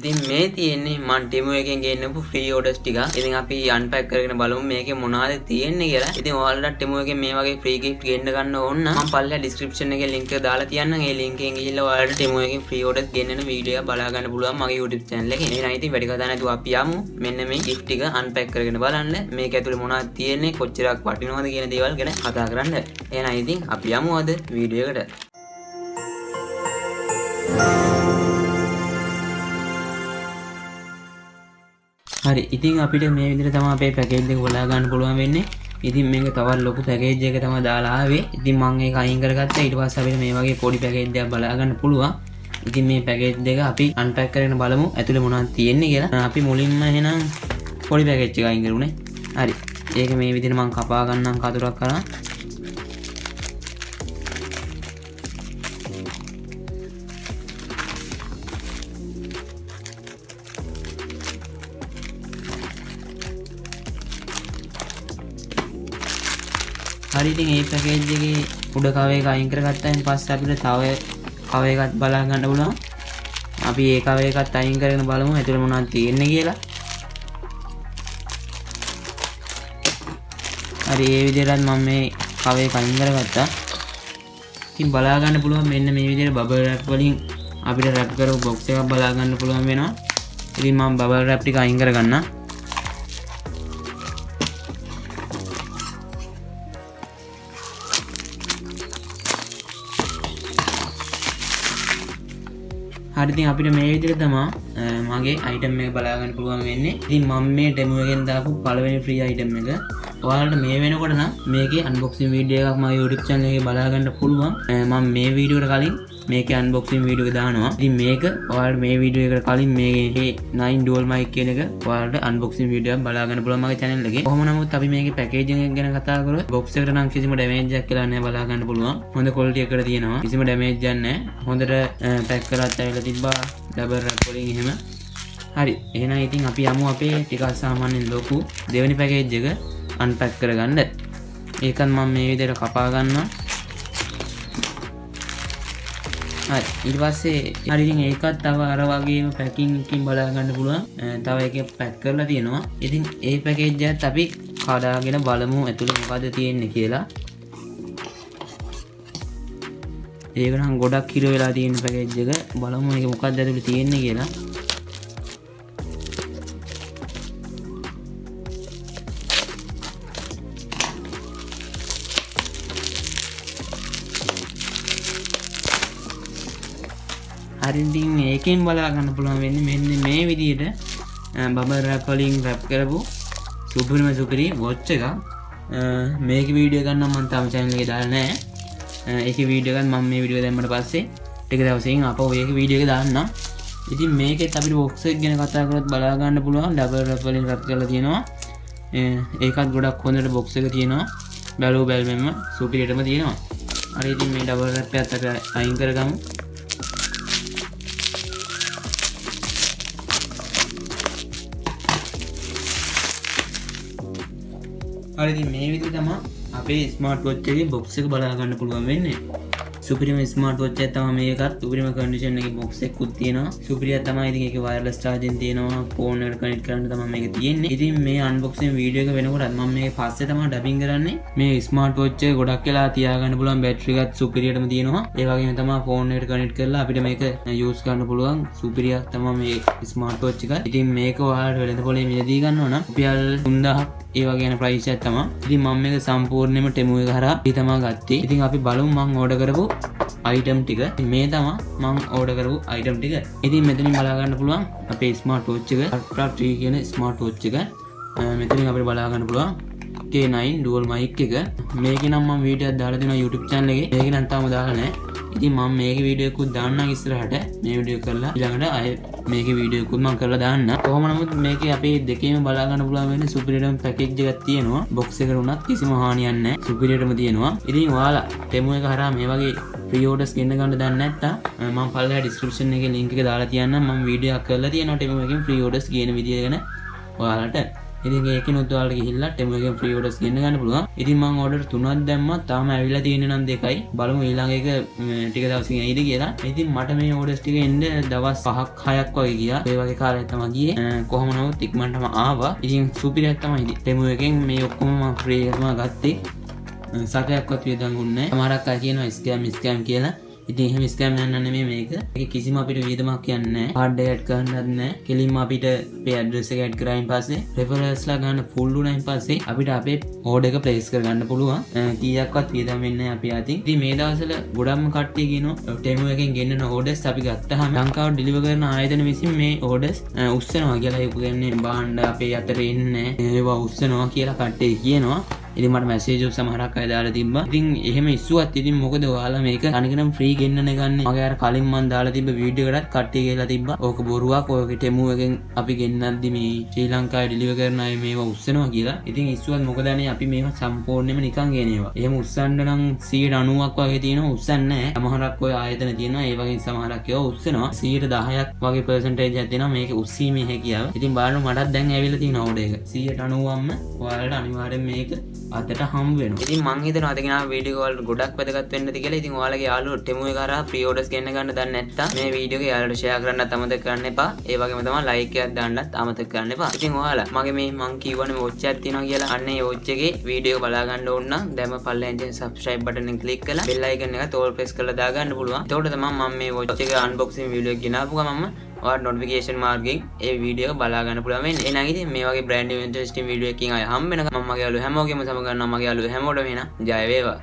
ඉතින් මේ තියෙන්නේ මම ටෙමු එකෙන් ගෙන්නපු ෆ්‍රී ඕඩර්ස් ටික. ඉතින් අපි අන්පැක් කරගෙන බලමු මේකේ මොනවද තියෙන්නේ කියලා. ඉතින් ඔයාලට ටෙමු එකෙන් මේ වගේ ෆ්‍රී ගිෆ්ට් ගෙන්න ගන්න ඕන නම් මම පල්ලෙහා ඩිස්ක්‍රිප්ෂන් එකේ ලින්ක් එක දාලා තියන්නම්. ඒ ලින්ක් එකෙන් ගිහිල්ලා ඔයාලට ටෙමු එකෙන් ෆ්‍රී ඕඩර්ස් ගෙන්නන වීඩියෝ එක බලා ගන්න පුළුවන් මගේ YouTube channel එකේ. එහෙනම් ඉතින් වැඩි කතා නැතුව අපි යමු. මෙන්න මේ ගිෆ්ට් ටික අන්පැක් කරගෙන බලන්න. මේක ඇතුලේ මොනවද තියෙන්නේ, කොච්චරක් වටිනවද කියන දේවල් ගැන කතා කරන්න. එහෙනම් ඉතින් අපි යමු අද වීඩියෝ එකට. හරි ඉතින් අපිට මේ විදිහට තමයි අපේ පැකේජ් එක බලා ගන්න පුළුවන් වෙන්නේ. ඉතින් මේක තවත් ලොකු පැකේජ් එකක් තමයි දාලා ආවේ. ඉතින් මම ඒක අයින් කරගත්තා. ඊට පස්සේ අපිට මේ වගේ පොඩි පැකේජ් එකක් බලා ගන්න පුළුවන්. ඉතින් මේ පැකේජ් දෙක අපි අන්පැක් කරගෙන බලමු ඇතුලේ මොනවද තියෙන්නේ කියලා. අපි මුලින්ම එහෙනම් පොඩි පැකේජ් එක අයින් කරුනේ. හරි. ඒක මේ විදිහට මම කපා ගන්නම් කතුරක් කරා. හරි ඉතින් මේ පැකේජ් එකේ උඩ කව එක අයින් කරගත්තාන් පස්සේ අපිට තව කව එකක් බලා ගන්න පුළුවන්. අපි ඒ කව එකත් අයින් කරගෙන බලමු ඇතුලේ මොනවද තියෙන්නේ කියලා. හරි මේ විදිහට මම මේ කව එක අයින් කරගත්තා. ඉතින් බලා ගන්න පුළුවන් මෙන්න මේ විදිහට බබල් රැප් වලින් අපිට රැප් කරපු බොක්ස් එකක් බලා ගන්න පුළුවන් වෙනවා. ඉතින් මම බබල් රැප් ටික අයින් කරගන්නම්. හරි ඉතින් අපිට මේ විදිහට තමයි මගේ අයිටම් එක බලා ගන්න පුළුවන් වෙන්නේ. ඉතින් මම මේ ඩෙමෝ එකෙන් දාපු පළවෙනි ෆ්‍රී අයිටම් එක. ඔයාලට මේ වෙනකොට නම් මේකේ අන්බොක්සින් වීඩියෝ එකක් මගේ YouTube channel එකේ බලා ගන්න පුළුවන්. මම මේ වීඩියෝ එකට කලින් මේකේ අන්බොක්සින් වීඩියෝ එක දානවා. ඉතින් මේක ඔයාලට මේ වීඩියෝ එකට කලින් මේකේ 9 dual mic කියන එක ඔයාලට අන්බොක්සින් වීඩියෝ එකක් බලා ගන්න පුළුවන් මගේ channel එකේ. කොහොම නමුත් අපි මේකේ පැකේජින් එක ගැන කතා කරොත් බොක්ස් එකට නම් කිසිම ඩැමේජ් එකක් කියලා නැහැ බලා ගන්න පුළුවන්. හොඳ quality එකකට තියෙනවා. කිසිම ඩැමේජ් එකක් නැහැ. හොඳට පැක් කරලා ඇවිල්ලා තිබ්බා. ඩබල් රැප් වලින් එහෙම. හරි. එහෙනම් ඉතින් අපි යමු අපේ ටිකක් සාමාන්‍යයෙන් ලොකු දෙවෙනි පැකේජ් එක අන්පැක් කරගන්න. ඒකත් මම මේ විදිහට කපා ගන්නවා. හරි ඊට පස්සේ හරි ඉතින් ඒකත් තව අර වගේම පැකින් එකකින් බලා ගන්න පුළුවන්. තව එකක් පැක් කරලා තියෙනවා. ඉතින් ඒ පැකේජ් එකත් අපි කඩාගෙන බලමු ඇතුලේ මොකද්ද තියෙන්නේ කියලා. ඒක නම් ගොඩක් කිලෝ වෙලා තියෙන පැකේජ් එක. බලමු මේක මොකක්ද ඇතුලේ තියෙන්නේ කියලා. හරි ඉතින් මේකෙන් බලා ගන්න පුළුවන් වෙන්නේ මෙන්න මේ විදිහට බබල් රැප් වලින් රැප් කරපු සුපිරිම සුපිරි වොච් එකක්. මේකේ වීඩියෝ ගන්න මම තාම channel එකේ දාලා නැහැ. ඒකේ වීඩියෝ එකත් මම මේ වීඩියෝ දැම්මට පස්සේ ටික දවසකින් අපව ඒකේ වීඩියෝ එක දාන්නම්. ඉතින් මේකෙත් අපිට බොක්ස් එක ගැන කතා කරොත් බලා ගන්න පුළුවන් ඩබල් රැප් වලින් රැප් කරලා තියෙනවා. ඒකත් ගොඩක් හොඳට බොක්ස් එක තියෙනවා. බැලුව බැලමෙන්ම සුපිරියටම තියෙනවා. හරි ඉතින් මේ ඩබල් රැප් එකත් අපි අයින් කරගමු. හරි ඉතින් මේ විදිහට තමයි අපේ ස්මාර්ට් වොච් එකේ බොක්ස් එක බලා ගන්න පුළුවන් වෙන්නේ. සුපිරිම ස්මාර්ට් වොච් එක තමයි මේකත්. සුපිරිම කන්ඩිෂන් එකේ බොක්ස් එකකුත් තියෙනවා. සුපිරියක් තමයි. ඉතින් ඒකේ වයර්ලස් charging තියෙනවා. ෆෝන් එකට කනෙක්ට් කරන්න තමයි මේක තියෙන්නේ. ඉතින් මේ අන්බොක්සින් වීඩියෝ එක වෙනකොට මම මේක පස්සේ තමයි ඩබින් කරන්නේ. මේ ස්මාර්ට් වොච් එක ගොඩක් වෙලා තියාගන්න පුළුවන්. බැටරි එකත් සුපිරියටම තියෙනවා. ඒ වගේම තමයි ෆෝන් එකට කනෙක්ට් කරලා අපිට මේක යූස් කරන්න පුළුවන්. සුපිරියක් තමයි මේ ස්මාර්ට් වොච් එක. ඉතින් මේක ඔයාලට වෙළඳ පොලේ මිලදී ගන්නවා නම් රුපියල් 3000ක් ඒ වගේ යන ප්‍රයිස් එකක් තමයි. ඉතින් මම මේක සම්පූර්ණයෙන්ම ටෙමු එක හරහා තමයි ගත්තේ. ඉතින් අපි බලමු මම ඕඩර් කරපු අයිටම් ටික. මේ තමයි මම ඕඩර් කරපු අයිටම් ටික. ඉතින් මෙතනින් බලා ගන්න පුළුවන් අපේ ස්මාර්ට් වොච් එක Ultra 3 කියන ස්මාර්ට් වොච් එක. මෙතනින් අපිට බලා ගන්න පුළුවන් K9 dual mic එක. මේකේ නම් මම වීඩියෝ එකක් දාලා දෙනවා YouTube channel එකේ. මේකේ නම් තාම දාලා නැහැ. ඉතින් මම මේකේ වීඩියෝ එකකුත් දාන්නම් ඉස්සරහට. මේ වීඩියෝ කරලා ඊළඟට අය මේකේ වීඩියෝ එකකුත් මම කරලා දාන්න. කොහොම නමුත් මේකේ අපේ දෙකේම බලා ගන්න පුළුවන් වෙන්නේ සුපිරියටම පැකේජ් එකක් තියෙනවා. බොක්ස් එකට උනත් කිසිම හානියක් නැහැ. සුපිරියටම තියෙනවා. ඉතින් ඔයාලා ටෙමු එක හරහා මේ වගේ ෆ්‍රී ඕඩර්ස් ගෙන්න ගන්න දන්නේ නැත්නම් මම පල්ලෙහා ඩිස්ක්‍රිප්ෂන් එකේ link එක දාලා තියන්නම්. මම වීඩියෝ එකක් කරලා තියෙනවා ටෙමු එකෙන් ෆ්‍රී ඕඩර්ස් ගේන විදිය ගැන ඔයාලට. ඉතින් ඒකිනුත් ඔයාලට ගිහිල්ලා ටෙමු එකෙන් ෆ්‍රී ඕඩර්ස් ගෙන්න ගන්න පුළුවන්. ඉතින් මම ඕඩර් 3ක් දැම්මා. තාම ඇවිල්ලා තියෙන්නේ නම් 2යි. බලමු ඊළඟ එක ටික දවසකින් එයිද කියලා. ඉතින් මට මේ ඕඩර්ස් ටික එන්න දවස් 5ක් 6ක් වගේ ගියා. ඒ වගේ කාලයක් තමයි ගියේ. කොහොම නමුත් ඉක්මනටම ආවා. ඉතින් සුපිරියක් තමයි ඉතින්. ටෙමු එකෙන් මේ ඔක්කොම මම ෆ්‍රී එකම ගත්තේ. සතයක්වත් වියදම් ගුන්නේ නැහැ. සමහරක් අය කියනවා ස්කෑම් කියලා. ඉතින් එහෙම ස්කෑම් යන්න නෙමෙයි මේක. ඒක කිසිම අපිට වියදමක් යන්නේ නැහැ. කාඩ් එක ඇඩ් කරන්නත් නැහැ. කෙලින්ම අපිට අපේ ඇඩ්‍රස් එක ඇඩ් කරායින් පස්සේ රෙෆරල්ස්ලා ගන්න ෆුල් වුණායින් පස්සේ අපිට අපේ ඕඩර් එක ප්ලේස් කරගන්න පුළුවන්. කීයක්වත් වියදම් වෙන්නේ නැහැ අපි අතින්. ඉතින් මේ දවස්වල ගොඩක්ම කට්ටිය කියනවා ටෙමු එකෙන් ගෙන්නන ඕඩර්ස් අපි ගත්තාම ලංකාවට ඩිලිවර් කරන ආයතන විසින් මේ ඕඩර්ස් උස්සනවා කියලා. ඒක කියන්නේ බාණ්ඩ අපේ අතට එන්නේ නැහැ. ඒවා උස්සනවා කියලා කට්ටිය කියනවා. ඉතින් මට මැසේජ් එක සමහරක් අය දාලා තිබ්බා. ඉතින් එහෙම ඉස්සුවත් ඉතින් මොකද ඔයාලා මේක තනිකරම ෆ්‍රී ගෙන්නනේ ගන්නේ. මගේ අර කලින් මන් දාලා තිබ්බ වීඩියෝ එකකට කට්ටිය කියලා තිබ්බා. ඕක බොරුවක්. ඔය ටෙමු එකෙන් අපි ගෙන්නද්දි මේ ශ්‍රී ලංකාවේ ඩිලිවර් කරන අය මේවා උස්සනවා කියලා. ඉතින් ඉස්සුවත් මොකද අපි මේවා සම්පූර්ණයෙන්ම නිකන් ගෙනේවා. එහෙම උස්සන්න නම් 90ක් වගේ තියෙනවා. උස්සන්නේ නැහැ. සමහරක් ඔය ආයතන තියෙනවා. ඒ වගේ සමහරක් ඒවා උස්සනවා. 10%ක් වගේ පර්සන්ටේජ් එකක් දෙනවා මේක උස්සීමේ හැකියාව. ඉතින් බලන්න මටත් දැන් ඇවිල්ලා තියෙනවා ඕඩර් එක. 90%ක්ම ඔයාලට අනිවාර්යෙන් මේක අදට හම් වෙනවා. ඉතින් මං හිතනවා අද ගෙනාව වීඩියෝ එක වලට ගොඩක් වැදගත් වෙන්නද කියලා. ඉතින් ඔයාලගේ යාළුවෝ ටෙමු එක කරා ෆ්‍රී ඕඩර්ස් ගෙන්න ගන්න දන්නේ නැත්නම් මේ වීඩියෝ එක යාළුවන්ට ෂෙයා කරන්නත් අමතක කරන්න එපා. ඒ වගේම තමයි ලයික් එකක් දාන්නත් අමතක කරන්න එපා. ඉතින් ඔයාලා මගේ මේ මං කියවනේ වොච් එකක් තියෙනවා කියලා. අන්න ඒ වොච් එකේ වීඩියෝ එක බලා ගන්න ඕන නම් දැන්ම පල්ලෙන් තියෙන subscribe button එක click කරලා bell icon එක all press කරලා දා ගන්න පුළුවන්. එතකොට තමයි මම මේ වොච් එක unboxing වීඩියෝ එක ගෙනාපු ගමන්ම ඔයාලට notification මාර්ගයෙන් ඒ වීඩියෝ එක බලා ගන්න පුළුවන් වෙන්නේ. එහෙනම් ඉතින් මේ වගේ brand new interesting වීඩියෝ එකකින් ආය හම්බ වෙනකම් මම මගේ යාළුවෝ හැමෝගෙම සමග ගන්නවා. මගේ යාළුවෝ හැමෝටම එන ජය වේවා.